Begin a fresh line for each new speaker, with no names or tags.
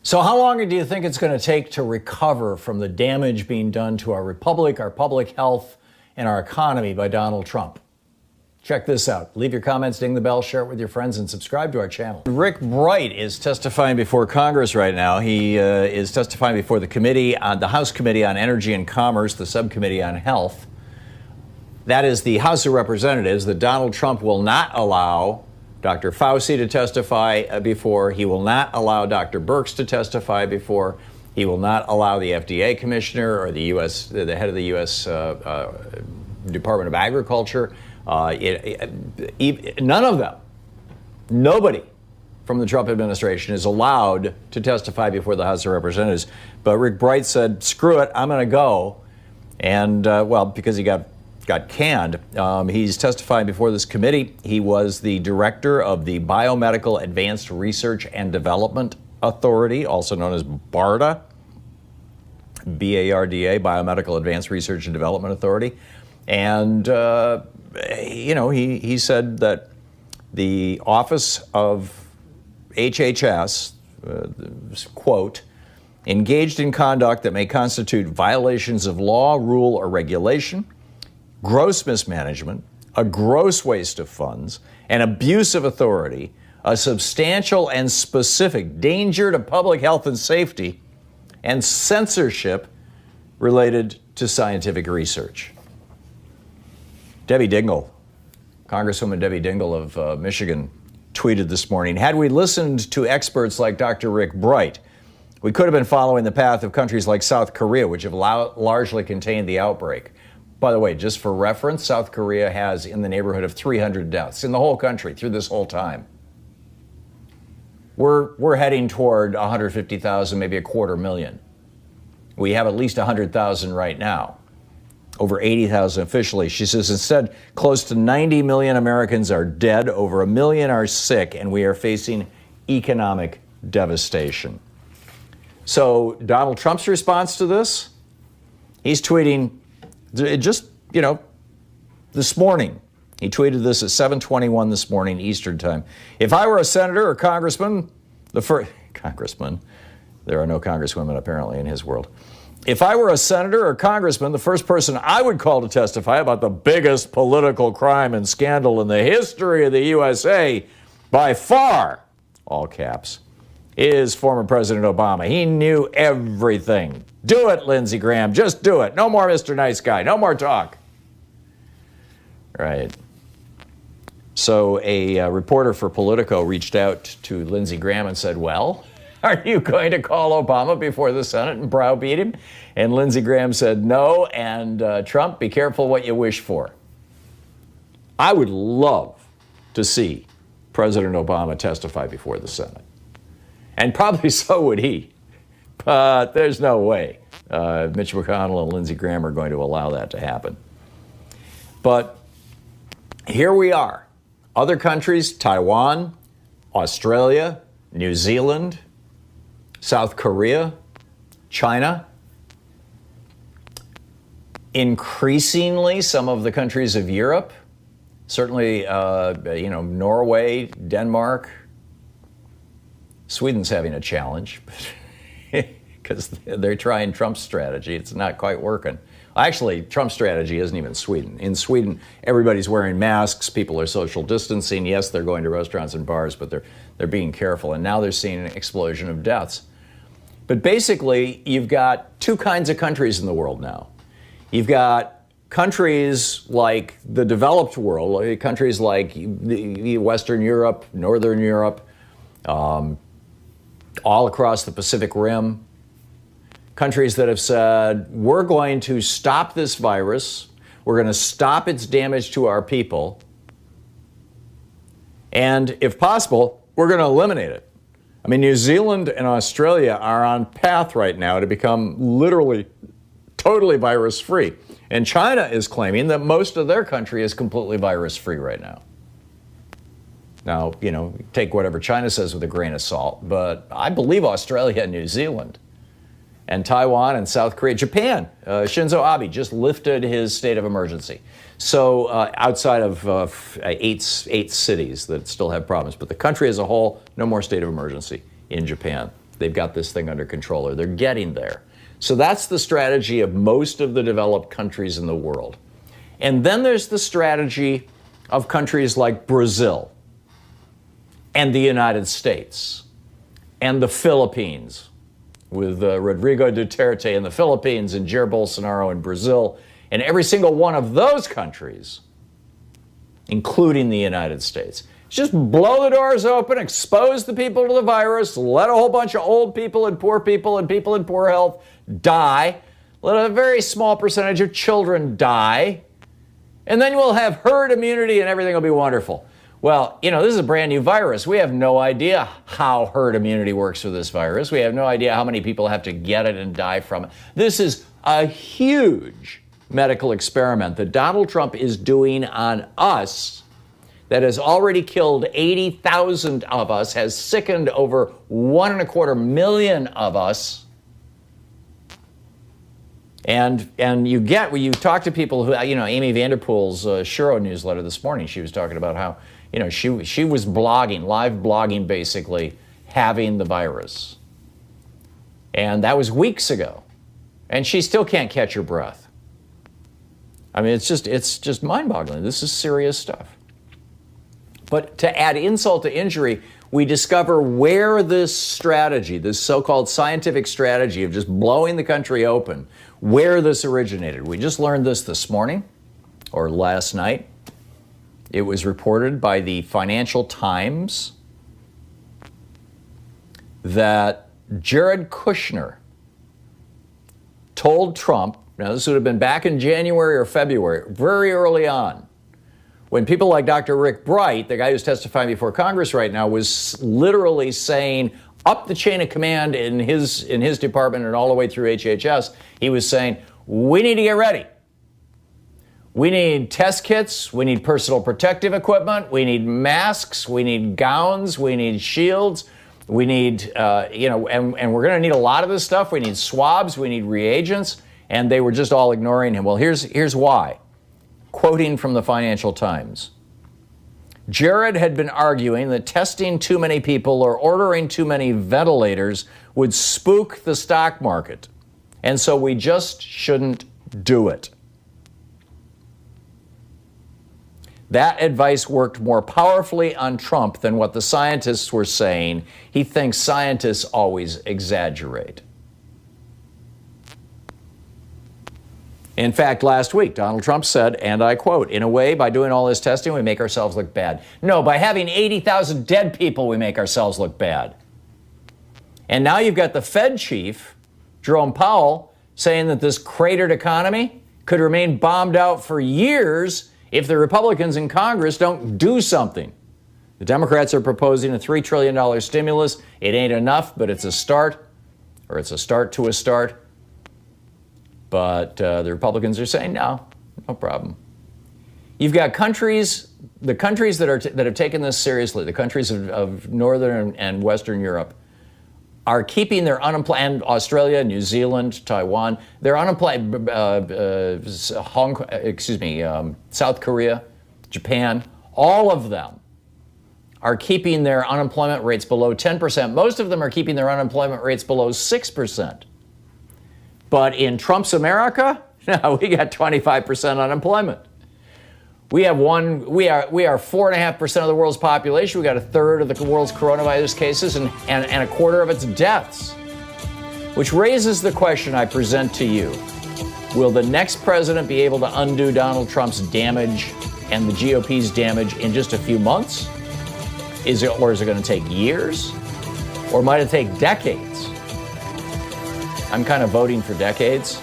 So how long do you think it's going to take to recover from the damage being done to our republic, our public health, and our economy by Donald Trump? Check this out. Leave your comments, ding the bell, share it with your friends, and subscribe to our channel. Rick Bright is testifying before Congress right now. He is testifying before the committee, the House Committee on Energy and Commerce, the Subcommittee on Health. That is the House of Representatives that Donald Trump will not allow Dr. Fauci to testify before. He will not allow Dr. Birx to testify before. He will not allow the FDA commissioner or the head of the U.S. Department of Agriculture. None of them, nobody from the Trump administration is allowed to testify before the House of Representatives. But Rick Bright said, screw it, I'm going to go. And, because he got canned, he's testifying before this committee. He was the director of the Biomedical Advanced Research and Development Authority, also known as BARDA, B-A-R-D-A, Biomedical Advanced Research and Development Authority. And, he said that the Office of HHS, quote, engaged in conduct that may constitute violations of law, rule, or regulation, gross mismanagement, a gross waste of funds, an abuse of authority, a substantial and specific danger to public health and safety, and censorship related to scientific research. Debbie Dingell, Congresswoman Debbie Dingell of Michigan, tweeted this morning, had we listened to experts like Dr. Rick Bright, we could have been following the path of countries like South Korea, which have largely contained the outbreak. By the way, just for reference, South Korea has in the neighborhood of 300 deaths in the whole country through this whole time. We're heading toward 150,000, maybe 250,000. We have at least 100,000 right now. Over 80,000 officially. She says instead, close to 90 million Americans are dead, over 1 million are sick, and we are facing economic devastation. So Donald Trump's response to this, he's tweeting just, this morning. He tweeted this at 7:21 this morning Eastern time. If I were a senator or congressman, congressman, there are no congresswomen apparently in his world. If I were a senator or congressman, the first person I would call to testify about the biggest political crime and scandal in the history of the USA, by far, all caps, is former President Obama. He knew everything. Do it, Lindsey Graham. Just do it. No more Mr. Nice Guy. No more talk. Right. So a reporter for Politico reached out to Lindsey Graham and said, well, are you going to call Obama before the Senate and browbeat him? And Lindsey Graham said no, and Trump, be careful what you wish for. I would love to see President Obama testify before the Senate. And probably so would he. But there's no way Mitch McConnell and Lindsey Graham are going to allow that to happen. But here we are. Other countries, Taiwan, Australia, New Zealand, South Korea, China, increasingly some of the countries of Europe, certainly, Norway, Denmark. Sweden's having a challenge because they're trying Trump's strategy. It's not quite working. Actually, Trump's strategy isn't even Sweden. In Sweden, everybody's wearing masks. People are social distancing. Yes, they're going to restaurants and bars, but they're being careful. And now they're seeing an explosion of deaths. But basically, you've got two kinds of countries in the world now. You've got countries like the developed world, countries like Western Europe, Northern Europe, all across the Pacific Rim, countries that have said, we're going to stop this virus, we're going to stop its damage to our people, and if possible, we're going to eliminate it. I mean, New Zealand and Australia are on path right now to become literally totally virus-free. And China is claiming that most of their country is completely virus-free right now. Now, take whatever China says with a grain of salt, but I believe Australia and New Zealand and Taiwan and South Korea, Japan, Shinzo Abe just lifted his state of emergency. So outside of eight cities that still have problems, but the country as a whole, no more state of emergency in Japan. They've got this thing under control, or they're getting there. So that's the strategy of most of the developed countries in the world. And then there's the strategy of countries like Brazil and the United States and the Philippines, with Rodrigo Duterte in the Philippines and Jair Bolsonaro in Brazil, and every single one of those countries, including the United States. Just blow the doors open, expose the people to the virus, let a whole bunch of old people and people in poor health die, let a very small percentage of children die, and then we'll have herd immunity and everything will be wonderful. Well, this is a brand new virus. We have no idea how herd immunity works for this virus. We have no idea how many people have to get it and die from it. This is a huge medical experiment that Donald Trump is doing on us that has already killed 80,000 of us, has sickened over 1.25 million of us. And you get, when you talk to people who, Amy Vanderpool's Shuro newsletter this morning, she was talking about how, she was blogging, live blogging basically, having the virus. And that was weeks ago. And she still can't catch her breath. I mean, it's just mind-boggling. This is serious stuff. But to add insult to injury, we discover where this strategy, this so-called scientific strategy of just blowing the country open, where this originated. We just learned this morning, or last night. It was reported by the Financial Times that Jared Kushner told Trump, now this would have been back in January or February, very early on, when people like Dr. Rick Bright, the guy who's testifying before Congress right now, was literally saying up the chain of command in his department and all the way through HHS, he was saying, we need to get ready. We need test kits, we need personal protective equipment, we need masks, we need gowns, we need shields, we need, and we're going to need a lot of this stuff. We need swabs, we need reagents, and they were just all ignoring him. Well, here's why. Quoting from the Financial Times, Jared had been arguing that testing too many people or ordering too many ventilators would spook the stock market, and so we just shouldn't do it. That advice worked more powerfully on Trump than what the scientists were saying. He thinks scientists always exaggerate. In fact, last week, Donald Trump said, and I quote, in a way, by doing all this testing, we make ourselves look bad. No, by having 80,000 dead people, we make ourselves look bad. And now you've got the Fed chief, Jerome Powell, saying that this cratered economy could remain bombed out for years if the Republicans in Congress don't do something. The Democrats are proposing a $3 trillion stimulus. It ain't enough, but it's a start, or it's a start to a start. But the Republicans are saying, no problem. You've got countries, the countries that have taken this seriously, the countries of Northern and Western Europe, are keeping their unemployment, and Australia, New Zealand, Taiwan, their unemployment, South Korea, Japan, all of them are keeping their unemployment rates below 10%. Most of them are keeping their unemployment rates below 6%. But in Trump's America, no, we got 25% unemployment. We are 4.5% of the world's population. We got a third of the world's coronavirus cases and a quarter of its deaths. Which raises the question I present to you. Will the next president be able to undo Donald Trump's damage and the GOP's damage in just a few months? Is it going to take years? Or might it take decades? I'm kind of voting for decades.